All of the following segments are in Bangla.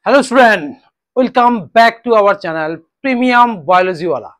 Hello student, welcome back to our channel Premium Biology Wala.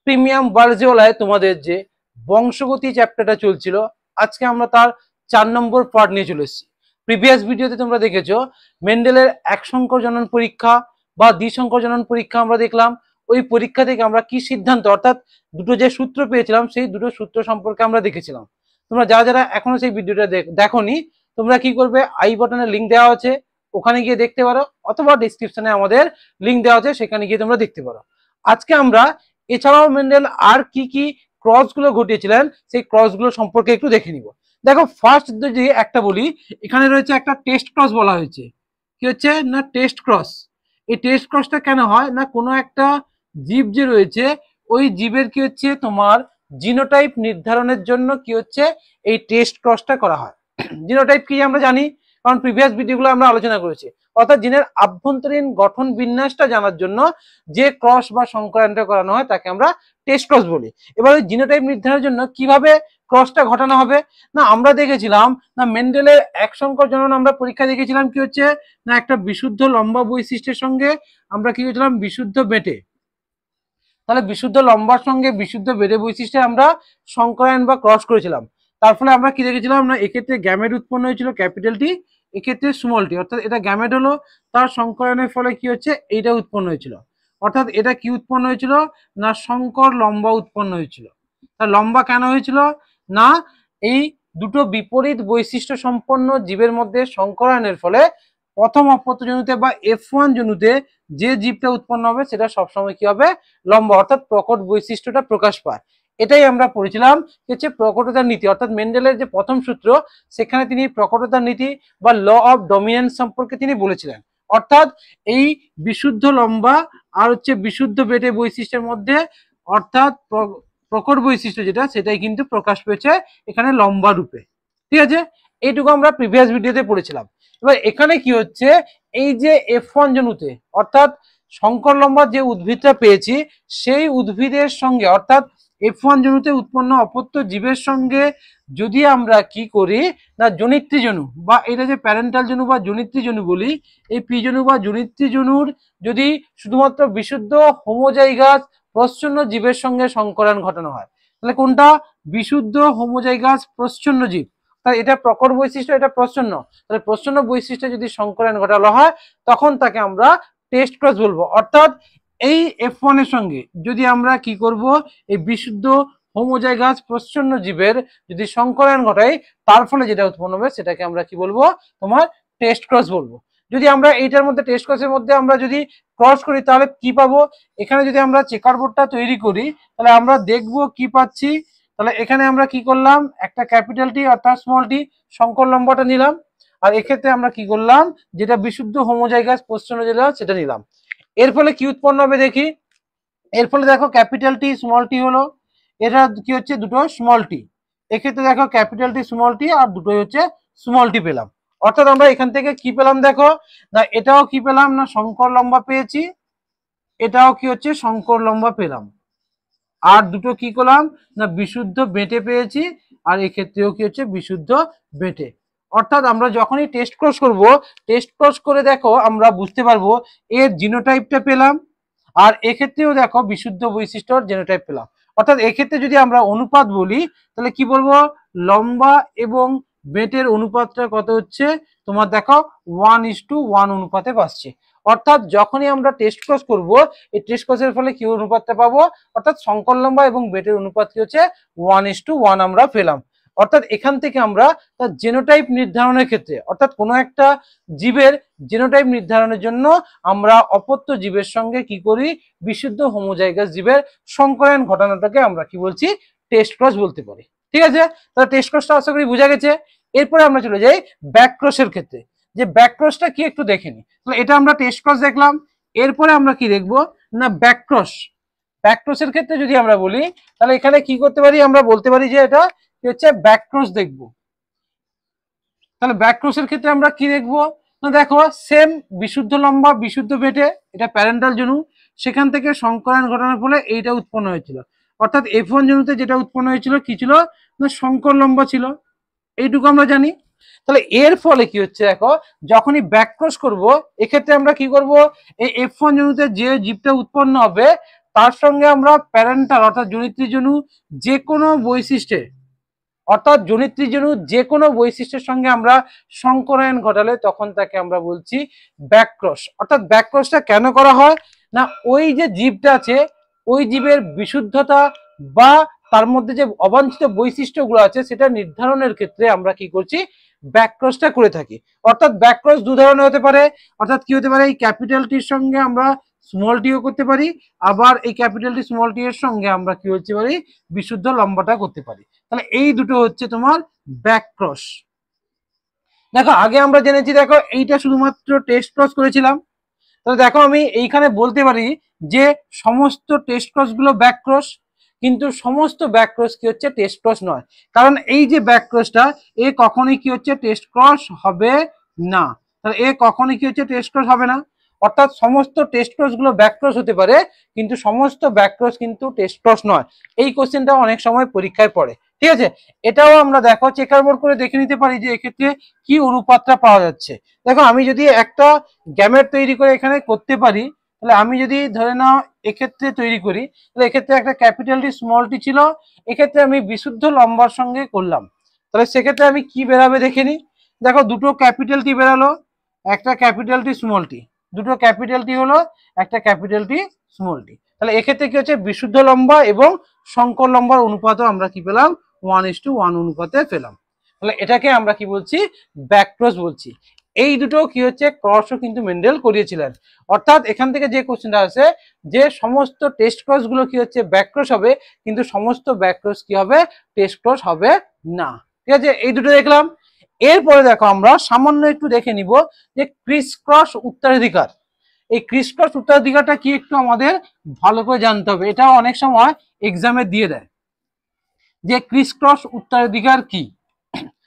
Premium Biology Wala তোমাদের যে বংশগতি চ্যাপ্টারটা চলছিল আজকে আমরা তার 4 নম্বর পার্ট নিয়ে চলে এসেছি। প্রিভিয়াস ভিডিওতে তোমরা দেখেছো মেন্ডেলের এক সংকর জনন পরীক্ষা বা দ্বিসংকর জনন পরীক্ষা আমরা দেখলাম। ওই পরীক্ষা থেকে আমরা কি সিদ্ধান্ত অর্থাৎ দুটো যে সূত্র পেয়েছিলাম সেই দুটো সূত্র সম্পর্কে আমরা দেখেছিলাম। তোমরা যারা যারা এখনো সেই ভিডিওটা দেখোনি তোমরা কি করবে, আই বাটনে লিংক দেওয়া আছে, ওখানে গিয়ে দেখতে পারো, অথবা ডিসক্রিপশনে আমাদের লিংক দেওয়া আছে, সেখানে গিয়ে তোমরা দেখতে পারো। আজকে আমরা এছাড়াও মেন্ডেল আর কি কি ক্রস গুলো ঘটিয়েছিলেন সেই ক্রস গুলো সম্পর্কে একটু দেখে নিব। দেখো ফার্স্ট যদি একটা বলি, এখানে রয়েছে একটা টেস্ট ক্রস বলা হয়েছে। কি হচ্ছে না টেস্ট ক্রস। এই টেস্ট ক্রসটা কেন হয় না, কোনো একটা জীব যে রয়েছে ওই জীবের কি হচ্ছে তোমার জিনোটাইপ নির্ধারণের জন্য কি হচ্ছে এই টেস্ট ক্রসটা করা হয়। জিনোটাইপ কি আমরা জানি, কারণ প্রিভিয়াস ভিডিওগুলো আমরা আলোচনা করেছি। অর্থাৎ জিনের আভ্যন্তরীণ গঠন বিন্যাসটা জানার জন্য যে ক্রস বা সংকরায়নটা করানো হয় তাকে আমরা টেস্ট ক্রস বলি। এবার ওই জিনোটাইপ নির্ধারণের জন্য কিভাবে ক্রসটা ঘটানো হবে না, আমরা দেখেছিলাম না মেন্ডেলের এক সংকর জনন আমরা পরীক্ষা দেখেছিলাম কি হচ্ছে না একটা বিশুদ্ধ লম্বা বৈশিষ্ট্যের সঙ্গে আমরা কি করেছিলাম বিশুদ্ধ বেটে। তাহলে বিশুদ্ধ লম্বার সঙ্গে বিশুদ্ধ বেটে বৈশিষ্ট্যে আমরা সংকরায়ন বা ক্রস করেছিলাম। তার ফলে আমরা কি দেখেছিলাম না এক্ষেত্রে গ্যামেট উৎপন্ন হয়েছিল ক্যাপিটাল টি, এক্ষেত্রে স্মল টি, অর্থাৎ এটা গ্যামেট হলো, তার সংকরায়নের ফলে কি হচ্ছে এইটা উৎপন্ন হয়েছিল। অর্থাৎ এটা কি উৎপন্ন হয়েছিল না সংকর লম্বা উৎপন্ন হয়েছিল। তা লম্বা কেন হয়েছিল না এই দুটো বিপরীত বৈশিষ্ট্য সম্পন্ন জীবের মধ্যে সংকরায়নের ফলে প্রথম অপত্য জনুতে বা F1 জনুতে যে জীবটা উৎপন্ন হবে সেটা সবসময় কি হবে লম্বা, অর্থাৎ প্রকট বৈশিষ্ট্যটা প্রকাশ পায়। এটাই আমরা পড়েছিলাম হচ্ছে প্রকটতার নীতি, অর্থাৎ মেন্ডেলের যে প্রথম সূত্র সেখানে তিনি প্রকটতার নীতি বা ল অফ ডমিনেন্স সম্পর্কে তিনি বলেছিলেন। অর্থাৎ এই বিশুদ্ধ লম্বা আর হচ্ছে বিশুদ্ধ বেটে বৈশিষ্ট্যের মধ্যে অর্থাৎ প্রকট বৈশিষ্ট্য যেটা সেটাই কিন্তু প্রকাশ পেয়েছে এখানে লম্বা রূপে। ঠিক আছে, এইটুকু আমরা প্রিভিয়াস ভিডিওতে পড়েছিলাম। এবার এখানে কি হচ্ছে এই যে F1 জনুতে অর্থাৎ সংকর লম্বা যে উদ্ভিদটা পেয়েছি সেই উদ্ভিদের সঙ্গে অর্থাৎ F1 জনুতে উৎপন্ন অপত্য জীবের সঙ্গে যদি আমরা কি করি না জনিত্রী জনু বা এটা যে প্যারেন্টাল জনু বা জনিত্রী জনু বলি, এই পি জনু বা জনিত্রী জনুর যদি শুধুমাত্র বিশুদ্ধ হোমোজাইগাস প্রচ্ছন্ন জীবের সঙ্গে সংকরায়ন ঘটানো হয়, তাহলে কোনটা বিশুদ্ধ হোমোজাইগাস প্রচ্ছন্ন জীব, তাহলে এটা প্রকট বৈশিষ্ট্য, এটা প্রচ্ছন্ন, তাহলে প্রচ্ছন্ন বৈশিষ্ট্য যদি সংকরায়ন ঘটানো হয় তখন তাকে আমরা টেস্ট ক্রস বলবো। অর্থাৎ এই F1 এর সঙ্গে যদি আমরা কি করব এই বিশুদ্ধ হোমোজাইগাস প্রচ্ছন্ন জীবের যদি সংকরায়ন ঘটাই তার ফলে যেটা উৎপন্ন হবে সেটাকে আমরা কি বলবো তোমার টেস্ট ক্রস বলবো। যদি আমরা এইটার মধ্যে টেস্ট ক্রসের মধ্যে আমরা যদি ক্রস করি তাহলে কি পাবো, এখানে যদি আমরা চেকার বোর্ডটা তৈরি করি তাহলে আমরা দেখবো কি পাচ্ছি। তাহলে এখানে আমরা কি করলাম একটা ক্যাপিটাল টি অর্থাৎ স্মল টি সংকর লম্বাটা নিলাম, আর এক্ষেত্রে আমরা কি করলাম যেটা বিশুদ্ধ হোমোজাইগাস প্রচ্ছন্ন যেটা সেটা নিলাম। এর ফলে কি উৎপন্ন হবে দেখি, এর ফলে দেখো ক্যাপিটাল টি স্মল টি হলো, এটা কি হচ্ছে দুটো স্মল টি, এক্ষেত্রে দেখো ক্যাপিটাল টি স্মল টি আর দুটোই হচ্ছে স্মল টি পেলাম। অর্থাৎ আমরা এখান থেকে কি পেলাম দেখো না এটাও কি পেলাম না সংকর লম্বা পেয়েছি, এটাও কি হচ্ছে সংকর লম্বা পেলাম, আর দুটো কি করলাম না বিশুদ্ধ বেটে পেয়েছি, আর এক্ষেত্রেও কি হচ্ছে বিশুদ্ধ বেটে। অর্থাৎ আমরা যখনই টেস্ট ক্রস করব, টেস্ট ক্রস করে দেখো আমরা বুঝতে পারবো এর জিনোটাইপটা পেলাম, আর এক্ষেত্রেও দেখো বিশুদ্ধ বৈশিষ্ট্যর জিনোটাইপ পেলাম। অর্থাৎ এক্ষেত্রে যদি আমরা অনুপাত বলি তাহলে কি বলবো লম্বা এবং বেটের অনুপাতটা কত হচ্ছে তোমার দেখো 1:1 অনুপাতে পাচ্ছে। অর্থাৎ যখনই আমরা টেস্ট ক্রস করব এই টেস্ট ক্রসের ফলে কি অনুপাতটা পাবো অর্থাৎ সংকর লম্বা এবং বেটের অনুপাত কি হচ্ছে 1:1 আমরা পেলাম। অর্থাৎ এখান থেকে আমরা তার জেনোটাইপ নির্ধারণের ক্ষেত্রে অর্থাৎ কোনো একটা জীবের জেনোটাইপ নির্ধারণের জন্য আমরা অপত্য জীবের সঙ্গে কি করি বিশুদ্ধ হোমোজাইগাস জীবের সংকরায়ন ঘটানোটাকে আমরা কি বলছি টেস্ট ক্রস বলতে পারি। ঠিক আছে, তাহলে টেস্ট ক্রসটা আশা করি বোঝা গেছে। এরপরে আমরা চলে যাই ব্যাক ক্রসের ক্ষেত্রে, যে ব্যাক ক্রসটা কি একটু দেখে নিই। তাহলে এটা আমরা টেস্ট ক্রস দেখলাম, এরপরে আমরা কি দেখবো না ব্যাক ক্রস। ব্যাক ক্রসের ক্ষেত্রে যদি আমরা বলি তাহলে এখানে কি করতে পারি আমরা বলতে পারি যে এটা কি হচ্ছে ব্যাক ক্রস দেখবো। তাহলে ব্যাক ক্রসের ক্ষেত্রে আমরা কি দেখবো না দেখো সেম বিশুদ্ধ লম্বা বিশুদ্ধ বেটে এটা প্যারেন্টাল জনু, সেখান থেকে সংকরায়ন ঘটানোর ফলে এইটা উৎপন্ন হয়েছিল। অর্থাৎ F1 জনুতে যেটা উৎপন্ন হয়েছিল কি ছিল না সংকর লম্বা ছিল, এইটুকু আমরা জানি। তাহলে এর ফলে কি হচ্ছে দেখো, যখনই ব্যাক ক্রস করব এক্ষেত্রে আমরা কি করব, এই F1 জনুতে যে জীবটা উৎপন্ন হবে তার সঙ্গে আমরা প্যারেন্টাল অর্থাৎ জনিত্রী জনু যে কোনো বৈশিষ্ট্যে অর্থাৎ জনিত্রী জনু যে কোনো বৈশিষ্ট্যের সঙ্গে আমরা সংকরায়ন ঘটালে তখন তাকে আমরা বলছি ব্যাকক্রস। অর্থাৎ ব্যাকক্রসটা কেন করা হয় না, ওই যে জীবটা আছে ওই জীবের বিশুদ্ধতা বা তার মধ্যে যে অবাঞ্ছিত বৈশিষ্ট্যগুলো আছে সেটা নির্ধারণের ক্ষেত্রে আমরা কি করছি, ব্যাকক্রসটা করে থাকি। অর্থাৎ ব্যাকক্রস দু ধরনের হতে পারে, অর্থাৎ কি হতে পারে, এই ক্যাপিটাল টির সঙ্গে আমরা স্মল টিও করতে পারি, আবার এই ক্যাপিটাল টি স্মল টি এর সঙ্গে আমরা কি হচ্ছে পারি, বিশুদ্ধ লম্বাটা করতে পারি। তাহলে এই দুটো হচ্ছে তোমার ব্যাকক্রস। দেখো আগে আমরা জেনেছি, দেখো এইটা শুধুমাত্র টেস্ট ক্রস করেছিলাম, তাহলে দেখো আমি এইখানে বলতে পারি যে সমস্ত টেস্ট ক্রস গুলো ব্যাকক্রস, কিন্তু সমস্ত ব্যাকক্রস কি হচ্ছে টেস্ট ক্রস নয়। কারণ এই যে ব্যাকক্রসটা এ কখনোই কি হচ্ছে টেস্ট ক্রস হবে না। তাহলে এ কখনোই কি হচ্ছে টেস্ট ক্রস হবে না। অর্থাৎ সমস্ত টেস্ট ক্রস গুলো ব্যাকক্রস হতে পারে কিন্তু সমস্ত ব্যাকক্রস কিন্তু টেস্ট ক্রস নয়। এই কোশ্চেনটা অনেক সময় পরীক্ষায় পড়ে, ঠিক আছে। এটাও আমরা দেখো চেকার বোর্ড করে দেখে নিতে পারি যে এক্ষেত্রে কি অনুপাতটা পাওয়া যাচ্ছে। দেখো আমি যদি একটা গ্যামেট তৈরি করে এখানে করতে পারি, তাহলে আমি যদি ধরে নাও এক্ষেত্রে তৈরি করি, তাহলে এক্ষেত্রে একটা ক্যাপিটাল টি স্মল টি ছিল, এক্ষেত্রে আমি বিশুদ্ধ লম্বার সঙ্গে করলাম, তাহলে সেক্ষেত্রে আমি কি বেরাবে দেখে নিই। দেখো দুটো ক্যাপিটাল টি বেরালো, একটা ক্যাপিটাল টি স্মল টি, দুটো ক্যাপিটাল টি হলো, একটা ক্যাপিটাল টি স্মল টি। তাহলে এক্ষেত্রে কি হচ্ছে, বিশুদ্ধ লম্বা এবং সংকর লম্বার অনুপাতও আমরা কি পেলাম, 1:1 অনুপাতে পেলাম। তাহলে এটাকে আমরা কি বলছি, ব্যাকক্রস বলছি। এই দুটো কি হচ্ছে ক্রসও কিন্তু মেন্ডেল করিয়েছিলেন। অর্থাৎ এখান থেকে যে কোশ্চেনটা আছে যে সমস্ত টেস্ট ক্রস গুলো কি হচ্ছে ব্যাকক্রস হবে, কিন্তু সমস্ত ব্যাকক্রস কি হবে, টেস্ট ক্রস হবে না। ঠিক আছে, এই দুটো দেখলাম। এরপরে দেখো আমরা সামান্য একটু দেখে নিব যে ক্রিস ক্রস উত্তরাধিকার। এই ক্রিস ক্রস উত্তরাধিকারটা কি একটু আমাদের ভালো করে জানতে হবে, এটা অনেক সময় এক্সামে দিয়ে দেয় যে ক্রিস ক্রস উত্তরাধিকার কি।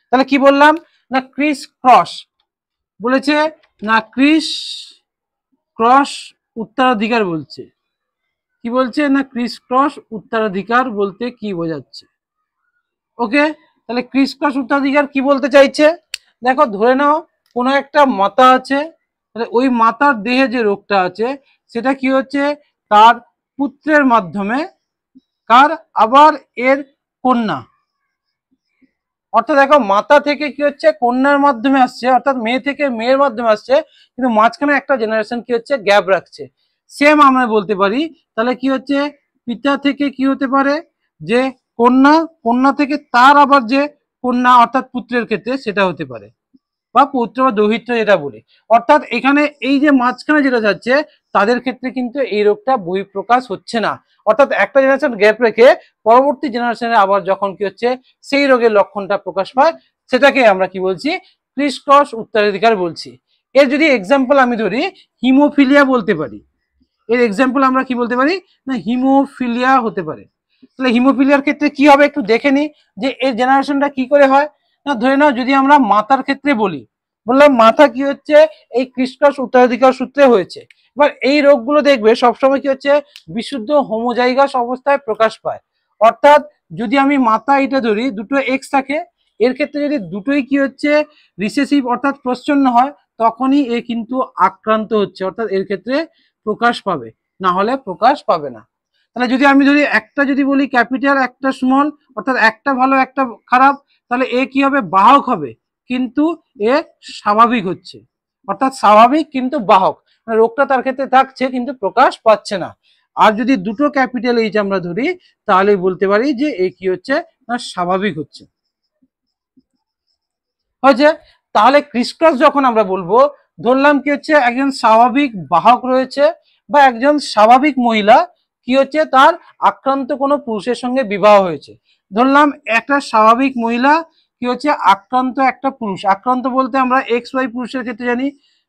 তাহলে কি বললাম না, ক্রিস ক্রস বলেছে না, ক্রিস ক্রস উত্তরাধিকার বলছে, কি বলছে না, ক্রিস ক্রস উত্তরাধিকার বলতে কি বোঝাচ্ছে। ওকে, তাহলে ক্রিস ক্রস উত্তরাধিকার কি বলতে চাইছে, দেখো ধরে নাও কোনো একটা মাতা আছে, তাহলে ওই মাতার দেহে যে রোগটা আছে সেটা কি হচ্ছে তার পুত্রের মাধ্যমে, কার, আবার এর কন্যা। অর্থাৎ দেখো মাতা থেকে কি হচ্ছে কন্যার মাধ্যমে আসছে, অর্থাৎ মেয়ে থেকে মেয়ের মাধ্যমে আসছে, কিন্তু মাঝখানে একটা জেনারেশন কি হচ্ছে গ্যাপ রাখছে। সেম আমরা বলতে পারি তাহলে কি হচ্ছে পিতা থেকে কি হতে পারে যে কন্যা, কন্যা থেকে তার আবার যে কন্যা অর্থাৎ পুত্রের ক্ষেত্রে সেটা হতে পারে, বা পুত্র বা দৌহিত্র যেটা বলি। অর্থাৎ এখানে এই যে মাঝখানে যেটা যাচ্ছে তাদের ক্ষেত্রে কিন্তু এই রোগটা বহিঃপ্রকাশ হচ্ছে না। অর্থাৎ একটা জেনারেশন গ্যাপ রেখে পরবর্তী জেনারেশনে আবার যখন কি হচ্ছে সেই রোগের লক্ষণটা প্রকাশ পায়, সেটাকে আমরা কি বলছি, ক্রিস ক্রস উত্তরাধিকার বলছি। এর যদি এক্সাম্পল আমি ধরি, হিমোফিলিয়া বলতে পারি। এর এক্সাম্পল আমরা কি বলতে পারি না, হিমোফিলিয়া হতে পারে। তাহলে হিমোফিলিয়ার ক্ষেত্রে কি হবে একটু দেখে নি যে এর জেনারেশনটা কি করে হয় না, ধরে নাও যদি আমরা মাতার ক্ষেত্রে বলি, বললাম মাথা কি হচ্ছে এই ক্রিস ক্রস উত্তরাধিকার সূত্রে হয়েছে। এবার এই রোগগুলো দেখবে সবসময় কি হচ্ছে বিশুদ্ধ হোমোজাইগাস অবস্থায় প্রকাশ পায়। অর্থাৎ যদি আমি মাথা এটা ধরি দুটো এক্স থাকে, এর ক্ষেত্রে যদি দুটোই কি হচ্ছে রিসেসিভ অর্থাৎ প্রচ্ছন্ন হয় তখনই এ কিন্তু আক্রান্ত হচ্ছে, অর্থাৎ এর ক্ষেত্রে প্রকাশ পাবে, না হলে প্রকাশ পাবে না। তাহলে যদি আমি ধরি একটা যদি বলি ক্যাপিটাল একটা স্মল, অর্থাৎ একটা ভালো একটা খারাপ, তাহলে এ কি হবে, বাহক হবে, কিন্তু এ স্বাভাবিক হচ্ছে, অর্থাৎ স্বাভাবিক কিন্তু বাহক, রোগটা তার ক্ষেত্রে থাকছে কিন্তু প্রকাশ পাচ্ছে না। আর যদি দুটো ক্যাপিটাল এইচ আমরা ধরি তাহলে বলতে পারি যে এ কি হচ্ছে না, স্বাভাবিক হচ্ছে। হয়েছে, তাহলে ক্রিস ক্রস যখন আমরা বলবো, ধরলাম কি হচ্ছে একজন স্বাভাবিক বাহক রয়েছে বা একজন স্বাভাবিক মহিলা কি হচ্ছে তার আক্রান্ত কোনো পুরুষের সঙ্গে বিবাহ হয়েছে। ধরলাম একটা স্বাভাবিক মহিলা কি হচ্ছে আক্রান্ত একটা পুরুষ, আক্রান্ত বলতে আমরা এক্স ওয়াই পুরুষের ক্ষেত্রে জানি,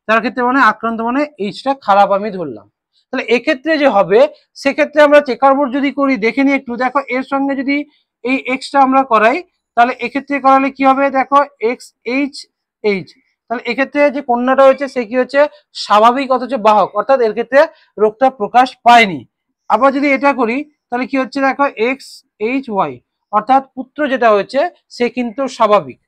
তার ক্ষেত্রে মানে আক্রান্ত মানে এইচটা খারাপ আমি ধরলাম। তাহলে এক্ষেত্রে যে হবে সেক্ষেত্রে আমরা চেকার বোর্ড যদি করি দেখে নিই একটু, দেখো এর সঙ্গে যদি এই এক্সটা আমরা করাই তাহলে এক্ষেত্রে করালে কি হবে, দেখো এক্স এইচ এইচ, তাহলে এক্ষেত্রে যে কন্যাটা হচ্ছে সে কি হচ্ছে স্বাভাবিক অথচ বাহক, অর্থাৎ এর ক্ষেত্রে রোগটা প্রকাশ পায়নি। আবার যদি এটা করি তাহলে কি হচ্ছে, দেখো এক্স এইচ ওয়াই, অর্থাৎ পুত্র যেটা হচ্ছে সে কিন্তু স্বাভাবিক।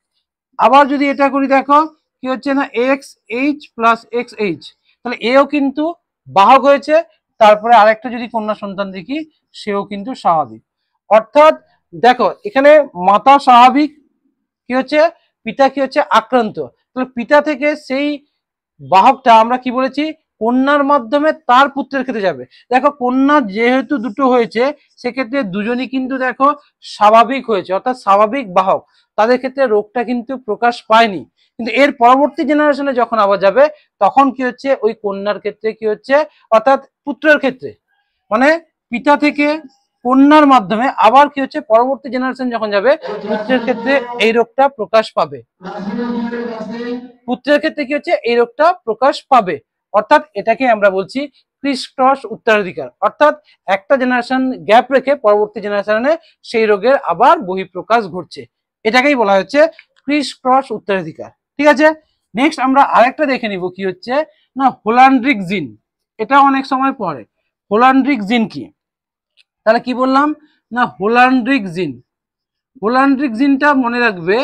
আবার যদি এটা করি দেখো কি হচ্ছে না x H plus x H, তাহলে এও কিন্তু বাহক হয়েছে। তারপরে আরেকটা যদি কন্যা সন্তান দেখি সেও কিন্তু স্বাভাবিক। অর্থাৎ দেখো এখানে মাতা স্বাভাবিক, কি হচ্ছে পিতা কি হচ্ছে আক্রান্ত, তাহলে পিতা থেকে সেই বাহকটা আমরা কি বলেছি কন্যার মাধ্যমে তার পুত্রের ক্ষেত্রে যাবে। দেখো কন্যা যেহেতু দুটো হয়েছে সেক্ষেত্রে দুজনই কিন্তু দেখো স্বাভাবিক হয়েছে, অর্থাৎ স্বাভাবিক বাহক, তাদের ক্ষেত্রে রোগটা কিন্তু প্রকাশ পায়নি। কিন্তু এর পরবর্তী জেনারেশনে যখন আবার যাবে তখন কি হচ্ছে ওই কন্যার ক্ষেত্রে কি হচ্ছে, অর্থাৎ পুত্রের ক্ষেত্রে মানে পিতা থেকে কন্যার মাধ্যমে আবার কি হচ্ছে পরবর্তী জেনারেশন যখন যাবে পুত্রের ক্ষেত্রে এই রোগটা প্রকাশ পাবে, পুত্রের ক্ষেত্রে কি হচ্ছে এই রোগটা প্রকাশ পাবে। অর্থাৎ এটাকে আমরা বলছি ক্রিস ক্রস উত্তরাধিকার, অর্থাৎ একটা জেনারেশন গ্যাপ রেখে পরবর্তী জেনারেশনে সেই রোগের আবার বহিঃপ্রকাশ ঘটছে, এটাকেই বলা হচ্ছে ক্রিস ক্রস উত্তরাধিকার। ঠিক আছে, নেক্সট আমরা আরেকটা দেখে নিব কি হচ্ছে না হোলান্ড্রিক জিন। এটা অনেক সময় পড়ে, হোলান্ড্রিক জিন কি, তাহলে কি বললাম না হোলান্ড্রিক জিন। হোলান্ড্রিক জিনটা মনে রাখবে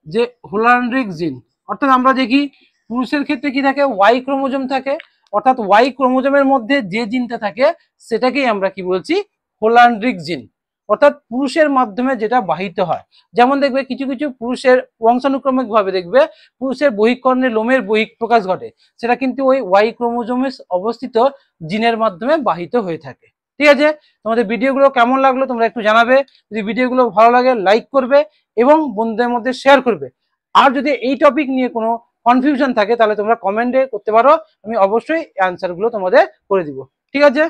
যে হোলান্ড্রিক জিন অর্থাৎ আমরা দেখি পুরুষের ক্ষেত্রে কি থাকে ওয়াই ক্রোমোজোম থাকে, অর্থাৎ ওয়াই ক্রোমোজোমের মধ্যে যে জিনটা থাকে সেটাকেই আমরা কি বলছি হোলান্ড্রিক জিন, অর্থাৎ পুরুষের মাধ্যমে যেটা বাহিত হয়। যেমন দেখবে কিছু কিছু পুরুষের বংশানুক্রমিক ভাবে দেখবে পুরুষের বহিঃকর্ণে লোমের বহিঃপ্রকাশ ঘটে, সেটা কিন্তু ওই ওয়াই ক্রোমোজোমে অবস্থিত জিনের মাধ্যমে বাহিত হয়ে থাকে। ঠিক আছে, তোমাদের ভিডিওগুলো কেমন লাগলো তোমরা একটু জানাবে, যদি ভিডিওগুলো ভালো লাগে লাইক করবে এবং বন্ধুদের মধ্যে শেয়ার করবে। আর যদি এই টপিক নিয়ে কোনো কনফিউশন থাকে তাহলে তোমরা কমেন্টে করতে পারো, আমি অবশ্যই অ্যান্সারগুলো তোমাদের করে দিব। ঠিক আছে।